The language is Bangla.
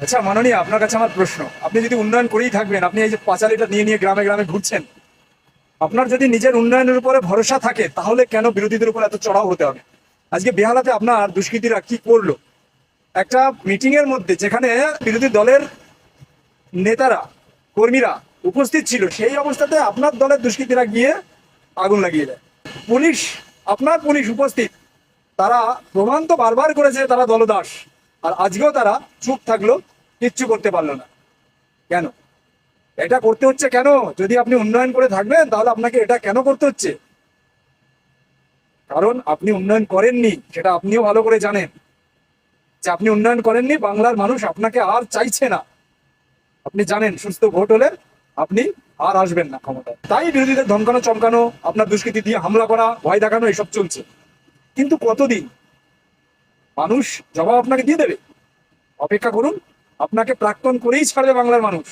আচ্ছা মাননীয়, আপনার কাছে আমার প্রশ্ন, আপনি যদি উন্নয়ন করেই থাকবেন, আপনি এই যে পাঁচালীটা নিয়ে নিয়ে গ্রামে গ্রামে ঘুরছেন, আপনার যদি নিজের উন্নয়নের উপরে ভরসা থাকে তাহলে কেন বিরোধীদের উপর এত চড়াও হতে হবে? আজকে বেহালাতে আপনার দুষ্কৃতীরা কি করলো? একটা মিটিং এর মধ্যে যেখানে বিরোধী দলের নেতারা, কর্মীরা উপস্থিত ছিল, সেই অবস্থাতে আপনার দলের দুষ্কৃতীরা গিয়ে আগুন লাগিয়ে দেয়। পুলিশ, আপনার পুলিশ উপস্থিত, তারা প্রমাণ তো বারবার করেছে তারা দলদাস, আর আজকেও তারা চুপ থাকলো, কিচ্ছু করতে পারলো না। কেন এটা করতে হচ্ছে? কেন? যদি আপনি উন্নয়ন করে থাকবেন তাহলে আপনাকে এটা কেন করতে হচ্ছে? কারণ আপনি উন্নয়ন করেননি, সেটা আপনিও ভালো করে জানেন যে আপনি উন্নয়ন করেননি। বাংলার মানুষ আপনাকে আর চাইছে না। আপনি জানেন সুস্থ ভোট হলে আপনি আর আসবেন না ক্ষমতায়। তাই বিরোধীদের ধমকানো চমকানো, আপনার দুষ্কৃতি দিয়ে হামলা করা, ভয় দেখানো, এসব চলছে। কিন্তু কতদিন? মানুষ জবাব আপনাকে দিয়ে দেবে। অপেক্ষা করুন, আপনাকে প্রাক্তন করেই ছাড়বে বাংলার মানুষ।